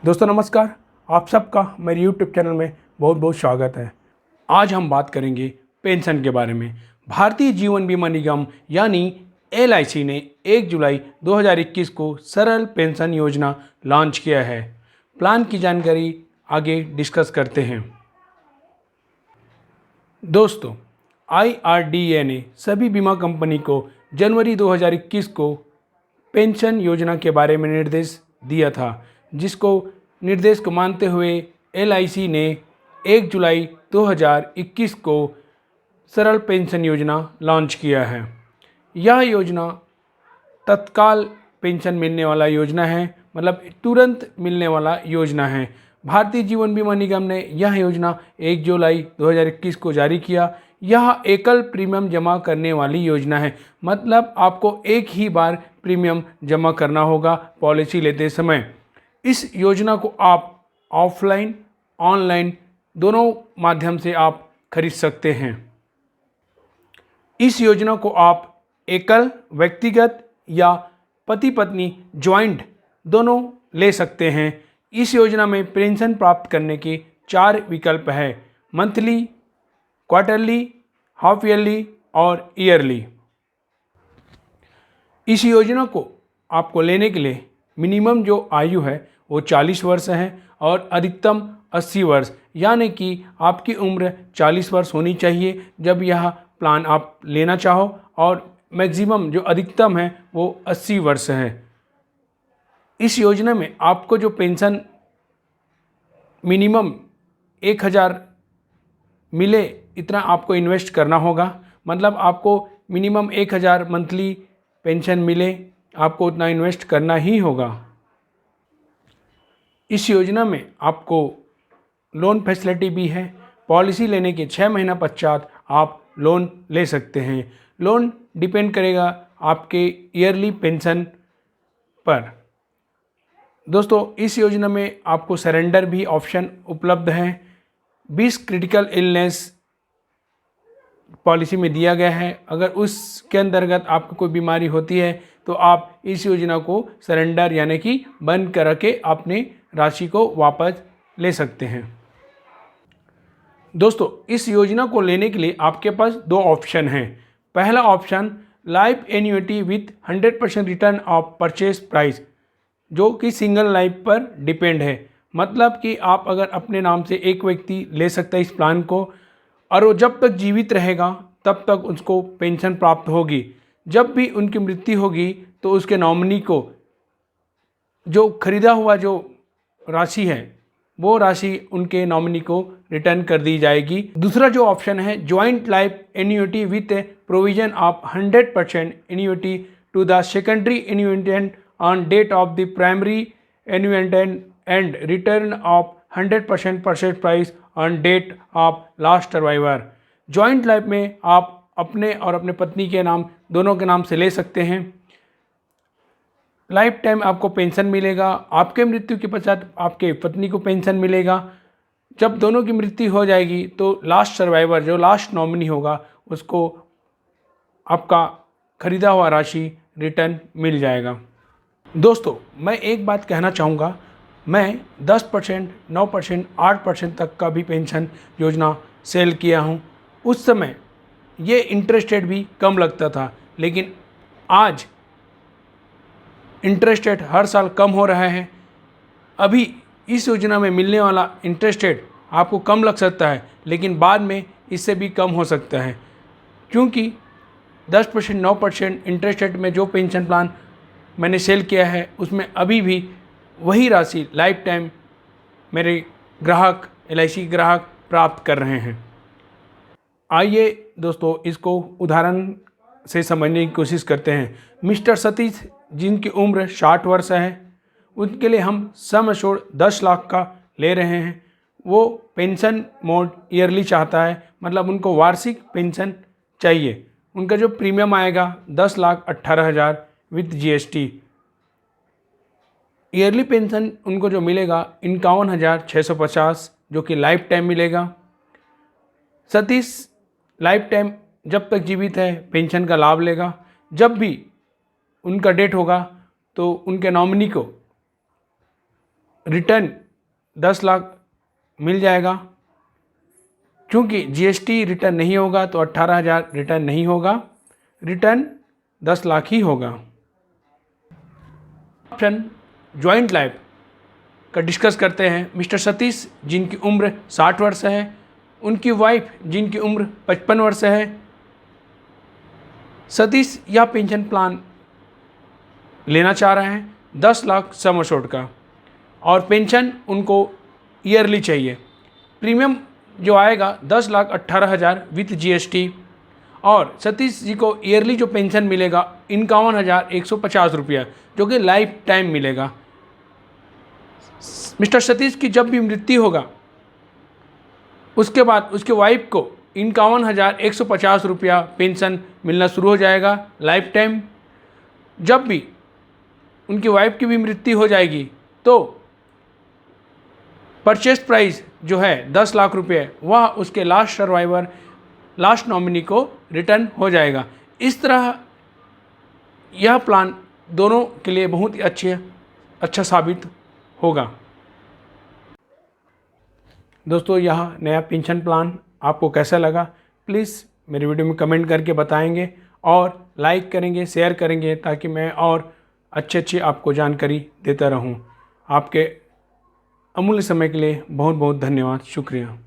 दोस्तों नमस्कार, आप सबका मेरे YouTube चैनल में बहुत बहुत स्वागत है। आज हम बात करेंगे पेंशन के बारे में। भारतीय जीवन बीमा निगम यानी LIC ने 1 जुलाई 2021 को सरल पेंशन योजना लॉन्च किया है। प्लान की जानकारी आगे डिस्कस करते हैं। दोस्तों, IRDA ने सभी बीमा कंपनी को जनवरी 2021 को पेंशन योजना के बारे में निर्देश दिया था, जिसको निर्देश को मानते हुए LIC ने 1 जुलाई 2021 को सरल पेंशन योजना लॉन्च किया है। यह योजना तत्काल पेंशन मिलने वाला योजना है, मतलब तुरंत मिलने वाला योजना है। भारतीय जीवन बीमा निगम ने यह योजना 1 जुलाई 2021 को जारी किया। यह एकल प्रीमियम जमा करने वाली योजना है, मतलब आपको एक ही बार प्रीमियम जमा करना होगा पॉलिसी लेते समय। इस योजना को आप ऑफलाइन ऑनलाइन दोनों माध्यम से आप खरीद सकते हैं। इस योजना को आप एकल, व्यक्तिगत या पति पत्नी ज्वाइंट दोनों ले सकते हैं। इस योजना में पेंशन प्राप्त करने के 4 विकल्प हैं: मंथली, क्वार्टरली, हाफ ईयरली और ईयरली। इस योजना को आपको लेने के लिए मिनिमम जो आयु है वो 40 वर्ष है और अधिकतम 80 वर्ष, यानी कि आपकी उम्र 40 वर्ष होनी चाहिए जब यह प्लान आप लेना चाहो, और मैक्सिमम जो अधिकतम है वो 80 वर्ष है। इस योजना में आपको जो पेंशन मिनिमम 1000 मिले इतना आपको इन्वेस्ट करना होगा, मतलब आपको मिनिमम 1000 मंथली पेंशन मिले, आपको उतना इन्वेस्ट करना ही होगा। इस योजना में आपको लोन फैसिलिटी भी है। पॉलिसी लेने के 6 महीना पश्चात आप लोन ले सकते हैं। लोन डिपेंड करेगा आपके ईयरली पेंशन पर। दोस्तों, इस योजना में आपको सरेंडर भी ऑप्शन उपलब्ध है। 20 क्रिटिकल इलनेस पॉलिसी में दिया गया है। अगर उसके अंतर्गत आपको कोई बीमारी होती है तो आप इस योजना को सरेंडर यानी कि बंद करके अपने राशि को वापस ले सकते हैं। दोस्तों, इस योजना को लेने के लिए आपके पास 2 ऑप्शन हैं। पहला option life annuity with 100% return of purchase price, जो कि सिंगल लाइफ पर डिपेंड है। मतलब कि आप अगर अपने नाम से एक व्यक्ति ले सकता है इस प्लान को, और वो जब तक जीवित रहेगा तब तक उसको पेंशन प्राप्त होगी। जब भी उनकी मृत्यु होगी तो उसके नॉमिनी को जो खरीदा हुआ जो राशि है वो राशि उनके नॉमिनी को रिटर्न कर दी जाएगी। दूसरा जो ऑप्शन है joint life annuity with provision of 100% annuity to the secondary annuitant on date of the primary annuitant and return of 100% purchase price on date of last survivor. Joint life में आप अपने और अपने पत्नी के नाम, दोनों के नाम से ले सकते हैं। लाइफ टाइम आपको पेंशन मिलेगा। आपके मृत्यु के पश्चात आपके पत्नी को पेंशन मिलेगा। जब दोनों की मृत्यु हो जाएगी तो लास्ट सर्वाइवर, जो लास्ट नॉमिनी होगा, उसको आपका खरीदा हुआ राशि रिटर्न मिल जाएगा। दोस्तों, मैं एक बात कहना चाहूँगा, मैं 10%, 9%, 8% तक का भी पेंशन योजना सेल किया हूँ। उस समय ये इंटरेस्ट रेट भी कम लगता था, लेकिन आज इंटरेस्ट रेट हर साल कम हो रहा है। अभी इस योजना में मिलने वाला इंटरेस्ट रेट आपको कम लग सकता है, लेकिन बाद में इससे भी कम हो सकता है, क्योंकि 10%, 9% इंटरेस्ट रेट में जो पेंशन प्लान मैंने सेल किया है उसमें अभी भी वही राशि लाइफ टाइम मेरे ग्राहक, LIC ग्राहक प्राप्त कर रहे हैं। आइए दोस्तों, इसको उदाहरण से समझने की कोशिश करते हैं। मिस्टर सतीश, जिनकी उम्र 60 वर्ष है, उनके लिए हम सम एश्योर्ड 10 लाख का ले रहे हैं। वो पेंशन मोड ईयरली चाहता है, मतलब उनको वार्षिक पेंशन चाहिए। उनका जो प्रीमियम आएगा 10,18,000 विथ GST। ईयरली पेंशन उनको जो मिलेगा 51,650, जो कि लाइफ टाइम मिलेगा। सतीश लाइफ टाइम जब तक जीवित है पेंशन का लाभ लेगा। जब भी उनका डेथ होगा तो उनके नॉमिनी को रिटर्न 10 लाख मिल जाएगा। क्योंकि जीएसटी रिटर्न नहीं होगा तो 18,000 रिटर्न नहीं होगा, रिटर्न 10 लाख ही होगा। ऑप्शन जॉइंट लाइफ का डिस्कस करते हैं। मिस्टर सतीश जिनकी उम्र 60 वर्ष है, उनकी वाइफ जिनकी उम्र 55 वर्ष है। सतीश यह पेंशन प्लान लेना चाह रहे हैं 10 लाख सम एश्योर्ड का, और पेंशन उनको ईयरली चाहिए। प्रीमियम जो आएगा 10,18,000 विथ जीएसटी, और सतीश जी को ईयरली जो पेंशन मिलेगा 51,150 रुपया, जो कि लाइफ टाइम मिलेगा। मिस्टर सतीश की जब भी मृत्यु होगा उसके बाद उसके वाइफ को 51,150 रुपया पेंशन मिलना शुरू हो जाएगा लाइफ टाइम। जब भी उनकी वाइफ की भी मृत्यु हो जाएगी तो परचेस प्राइस जो है 10 लाख रुपये, वह उसके लास्ट सर्वाइवर, लास्ट नॉमिनी को रिटर्न हो जाएगा। इस तरह यह प्लान दोनों के लिए बहुत ही अच्छा साबित होगा। दोस्तों, यह नया पेंशन प्लान आपको कैसा लगा, प्लीज़ मेरे वीडियो में कमेंट करके बताएंगे और लाइक करेंगे, शेयर करेंगे, ताकि मैं और अच्छी आपको जानकारी देता रहूं। आपके अमूल्य समय के लिए बहुत बहुत धन्यवाद, शुक्रिया।